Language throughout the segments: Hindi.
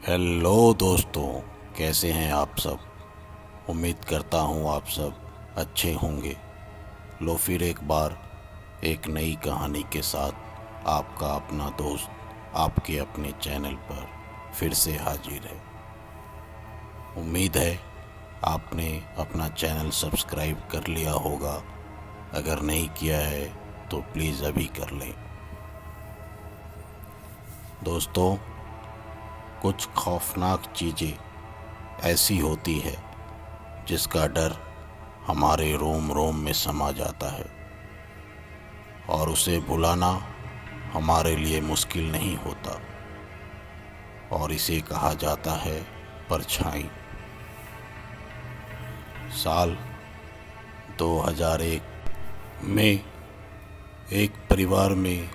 हेलो दोस्तों, कैसे हैं आप सब। उम्मीद करता हूँ आप सब अच्छे होंगे। लो फिर एक बार एक नई कहानी के साथ आपका अपना दोस्त आपके अपने चैनल पर फिर से हाजिर है। उम्मीद है आपने अपना चैनल सब्सक्राइब कर लिया होगा। अगर नहीं किया है तो प्लीज़ अभी कर लें। दोस्तों, कुछ खौफनाक चीज़ें ऐसी होती है जिसका डर हमारे रोम रोम में समा जाता है और उसे भुलाना हमारे लिए मुश्किल नहीं होता, और इसे कहा जाता है परछाई। साल 2001 में एक परिवार में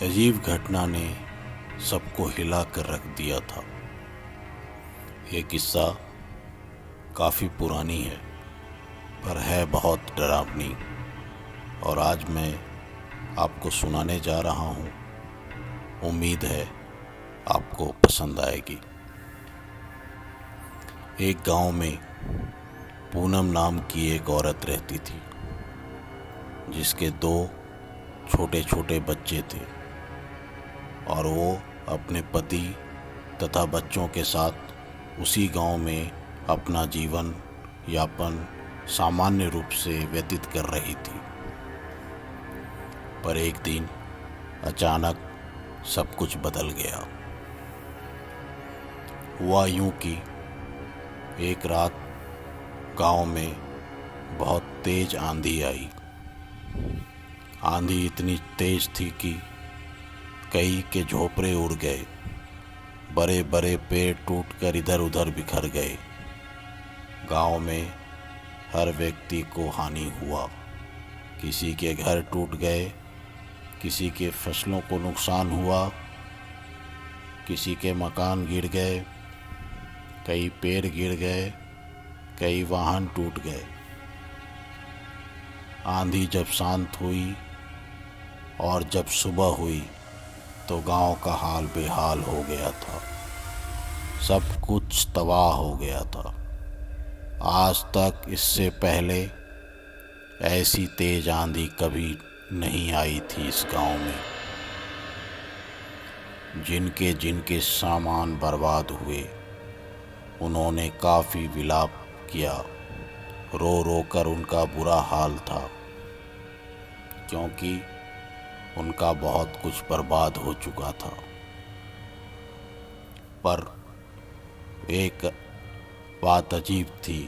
अजीब घटना ने सबको हिला कर रख दिया था। ये किस्सा काफ़ी पुरानी है पर है बहुत डरावनी, और आज मैं आपको सुनाने जा रहा हूँ। उम्मीद है आपको पसंद आएगी। एक गांव में पूनम नाम की एक औरत रहती थी जिसके 2 छोटे छोटे बच्चे थे, और वो अपने पति तथा बच्चों के साथ उसी गांव में अपना जीवन यापन सामान्य रूप से व्यतीत कर रही थी। पर एक दिन अचानक सब कुछ बदल गया। हुआ यूं कि एक रात गांव में बहुत तेज आंधी आई। आंधी इतनी तेज थी कि कई के झोपड़े उड़ गए, बड़े बड़े पेड़ टूटकर इधर उधर बिखर गए। गांव में हर व्यक्ति को हानि हुआ। किसी के घर टूट गए, किसी के फसलों को नुकसान हुआ, किसी के मकान गिर गए, कई पेड़ गिर गए, कई वाहन टूट गए। आंधी जब शांत हुई और जब सुबह हुई तो गांव का हाल बेहाल हो गया था। सब कुछ तबाह हो गया था। आज तक इससे पहले ऐसी तेज आंधी कभी नहीं आई थी इस गांव में। जिनके जिनके सामान बर्बाद हुए उन्होंने काफ़ी विलाप किया। रो रो कर उनका बुरा हाल था, क्योंकि उनका बहुत कुछ बर्बाद हो चुका था। पर एक बात अजीब थी।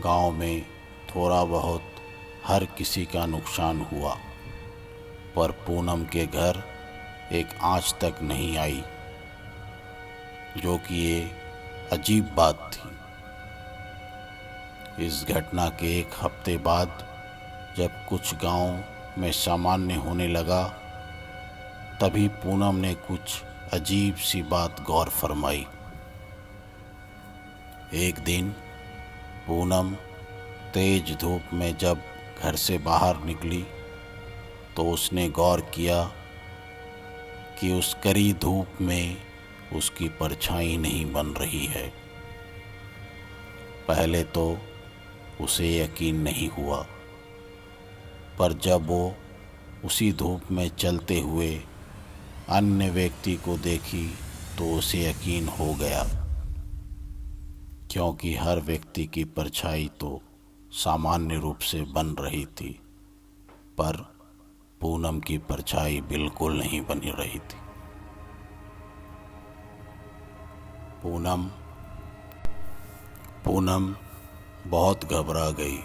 गांव में थोड़ा बहुत हर किसी का नुकसान हुआ, पर पूनम के घर एक आंच तक नहीं आई, जो कि ये अजीब बात थी। इस घटना के एक हफ्ते बाद जब कुछ गांव में सामान्य होने लगा, तभी पूनम ने कुछ अजीब सी बात गौर फरमाई। एक दिन पूनम तेज धूप में जब घर से बाहर निकली तो उसने गौर किया कि उस कड़ी धूप में उसकी परछाई नहीं बन रही है। पहले तो उसे यकीन नहीं हुआ, पर जब वो उसी धूप में चलते हुए अन्य व्यक्ति को देखी तो उसे यकीन हो गया, क्योंकि हर व्यक्ति की परछाई तो सामान्य रूप से बन रही थी, पर पूनम की परछाई बिल्कुल नहीं बन रही थी। पूनम बहुत घबरा गई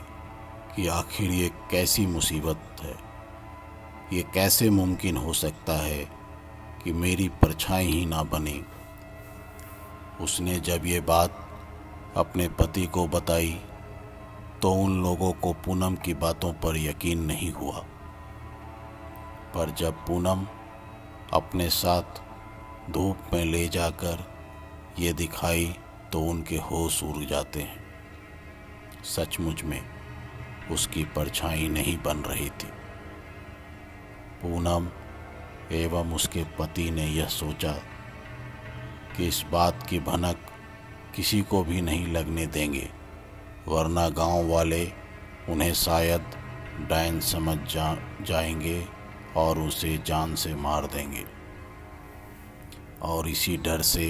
कि आखिर ये कैसी मुसीबत है। ये कैसे मुमकिन हो सकता है कि मेरी परछाई ही ना बने। उसने जब ये बात अपने पति को बताई तो उन लोगों को पूनम की बातों पर यकीन नहीं हुआ। पर जब पूनम अपने साथ धूप में ले जाकर ये दिखाई तो उनके होश उड़ जाते हैं। सचमुच में उसकी परछाई नहीं बन रही थी। पूनम एवं उसके पति ने यह सोचा कि इस बात की भनक किसी को भी नहीं लगने देंगे, वरना गांव वाले उन्हें शायद डायन समझ जाएंगे और उसे जान से मार देंगे। और इसी डर से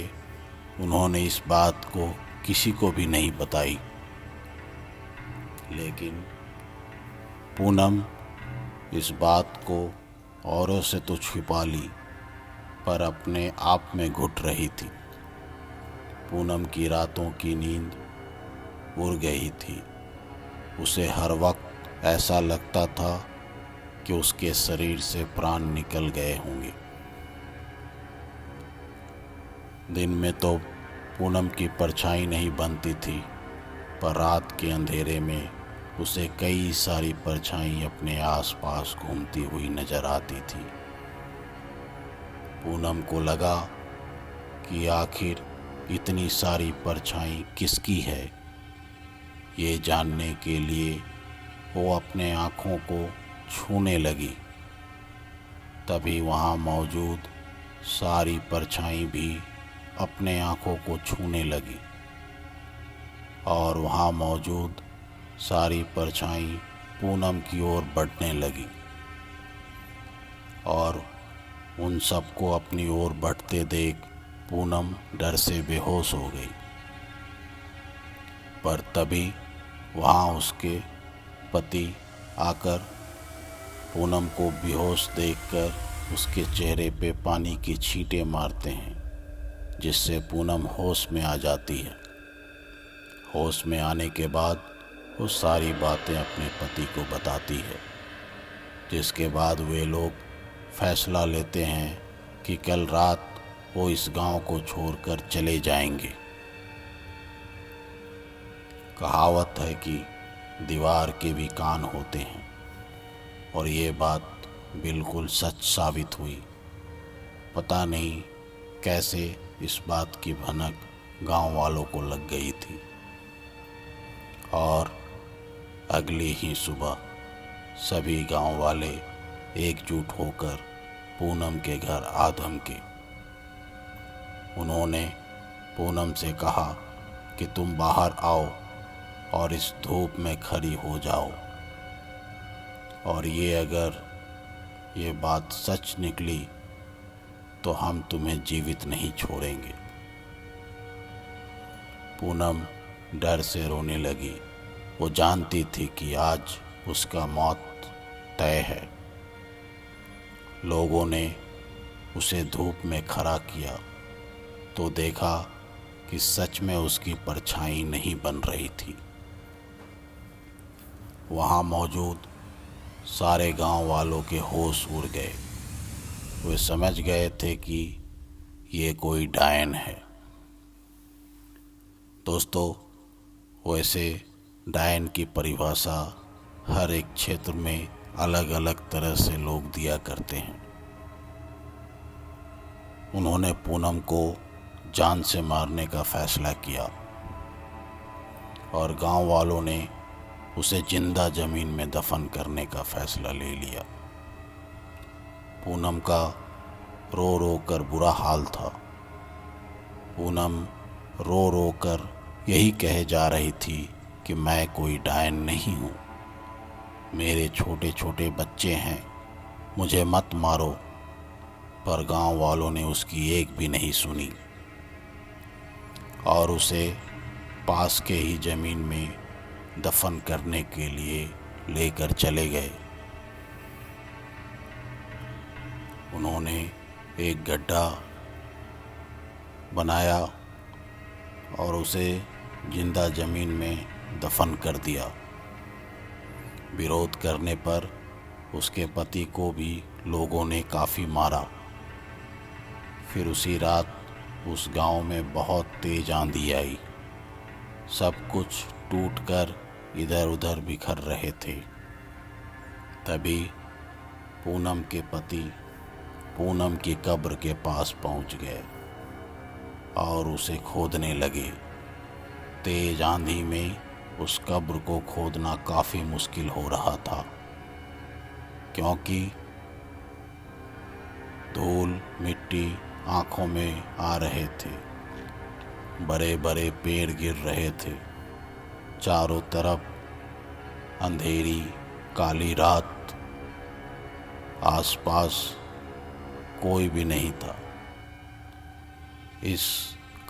उन्होंने इस बात को किसी को भी नहीं बताई। लेकिन पूनम इस बात को औरों से तो छिपा ली, पर अपने आप में घुट रही थी। पूनम की रातों की नींद उड़ गई थी। उसे हर वक्त ऐसा लगता था कि उसके शरीर से प्राण निकल गए होंगे। दिन में तो पूनम की परछाई नहीं बनती थी, पर रात के अंधेरे में उसे कई सारी परछाई अपने आसपास घूमती हुई नजर आती थी। पूनम को लगा कि आखिर इतनी सारी परछाई किसकी है। ये जानने के लिए वो अपने आँखों को छूने लगी। तभी वहाँ मौजूद सारी परछाई भी अपने आँखों को छूने लगी और वहाँ मौजूद सारी परछाई पूनम की ओर बढ़ने लगी और उन सबको अपनी ओर बढ़ते देख पूनम डर से बेहोश हो गई। पर तभी वहाँ उसके पति आकर पूनम को बेहोश देखकर उसके चेहरे पे पानी की छींटे मारते हैं, जिससे पूनम होश में आ जाती है। होश में आने के बाद वो सारी बातें अपने पति को बताती है, जिसके बाद वे लोग फैसला लेते हैं कि कल रात वो इस गांव को छोड़कर चले जाएंगे। कहावत है कि दीवार के भी कान होते हैं, और ये बात बिल्कुल सच साबित हुई। पता नहीं कैसे इस बात की भनक गांव वालों को लग गई थी और अगली ही सुबह सभी गांव वाले एकजुट होकर पूनम के घर आ धमके। उन्होंने पूनम से कहा कि तुम बाहर आओ और इस धूप में खड़ी हो जाओ, और ये अगर ये बात सच निकली तो हम तुम्हें जीवित नहीं छोड़ेंगे। पूनम डर से रोने लगी। वो जानती थी कि आज उसका मौत तय है। लोगों ने उसे धूप में खड़ा किया तो देखा कि सच में उसकी परछाई नहीं बन रही थी। वहाँ मौजूद सारे गांव वालों के होश उड़ गए। वे समझ गए थे कि ये कोई डायन है। दोस्तों, वैसे डायन की परिभाषा हर एक क्षेत्र में अलग अलग तरह से लोग दिया करते हैं। उन्होंने पूनम को जान से मारने का फैसला किया और गांव वालों ने उसे जिंदा जमीन में दफन करने का फैसला ले लिया। पूनम का रो रो कर बुरा हाल था। पूनम रो रो कर यही कहे जा रही थी कि मैं कोई डायन नहीं हूँ, मेरे छोटे छोटे बच्चे हैं, मुझे मत मारो। पर गांव वालों ने उसकी एक भी नहीं सुनी और उसे पास के ही जमीन में दफन करने के लिए लेकर चले गए। उन्होंने एक गड्ढा बनाया और उसे जिंदा जमीन में दफन कर दिया। विरोध करने पर उसके पति को भी लोगों ने काफ़ी मारा। फिर उसी रात उस गांव में बहुत तेज आंधी आई। सब कुछ टूटकर इधर उधर बिखर रहे थे। तभी पूनम के पति पूनम की कब्र के पास पहुंच गए और उसे खोदने लगे। तेज आंधी में उस कब्र को खोदना काफ़ी मुश्किल हो रहा था, क्योंकि धूल मिट्टी आंखों में आ रहे थे बड़े बड़े पेड़ गिर रहे थे। चारों तरफ अंधेरी काली रात, आसपास कोई भी नहीं था। इस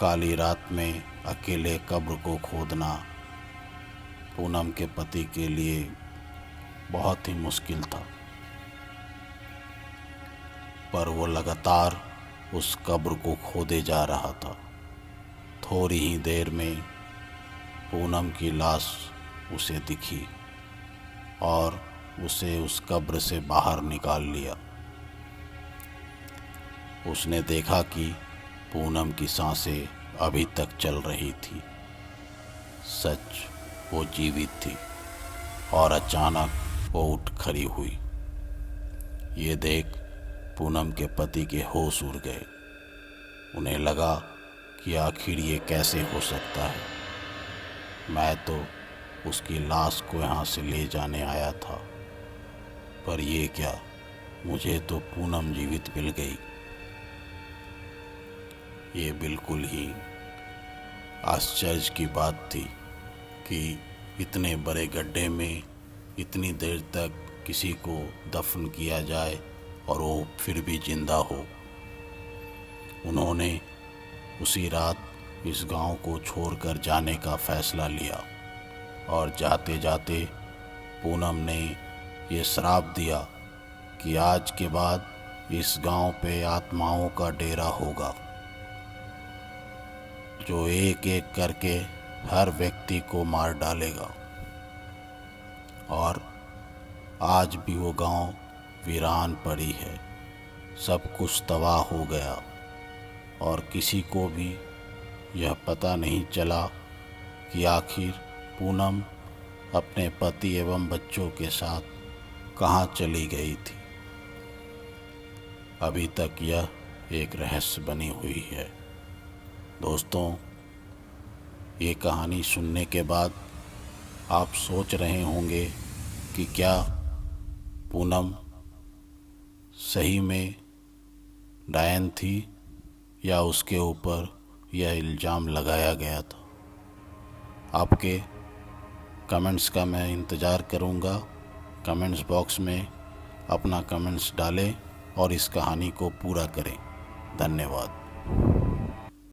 काली रात में अकेले कब्र को खोदना पूनम के पति के लिए बहुत ही मुश्किल था, पर वो लगातार उस कब्र को खोदे जा रहा था। थोड़ी ही देर में पूनम की लाश उसे दिखी और उसे उस कब्र से बाहर निकाल लिया। उसने देखा कि पूनम की सांसें अभी तक चल रही थी। सच, वो जीवित थी और अचानक वो उठ खड़ी हुई। ये देख पूनम के पति के होश उड़ गए। उन्हें लगा कि आखिर ये कैसे हो सकता है। मैं तो उसकी लाश को यहाँ से ले जाने आया था, पर ये क्या, मुझे तो पूनम जीवित मिल गई। ये बिल्कुल ही आश्चर्य की बात थी कि इतने बड़े गड्ढे में इतनी देर तक किसी को दफन किया जाए और वो फिर भी जिंदा हो। उन्होंने उसी रात इस गांव को छोड़कर जाने का फैसला लिया और जाते जाते पूनम ने ये श्राप दिया कि आज के बाद इस गांव पे आत्माओं का डेरा होगा, जो एक एक करके हर व्यक्ति को मार डालेगा। और आज भी वो गांव वीरान पड़ी है। सब कुछ तबाह हो गया और किसी को भी यह पता नहीं चला कि आखिर पूनम अपने पति एवं बच्चों के साथ कहाँ चली गई थी। अभी तक यह एक रहस्य बनी हुई है। दोस्तों, ये कहानी सुनने के बाद आप सोच रहे होंगे कि क्या पूनम सही में डायन थी या उसके ऊपर यह इल्ज़ाम लगाया गया था। आपके कमेंट्स का मैं इंतज़ार करूंगा। कमेंट्स बॉक्स में अपना कमेंट्स डालें और इस कहानी को पूरा करें। धन्यवाद।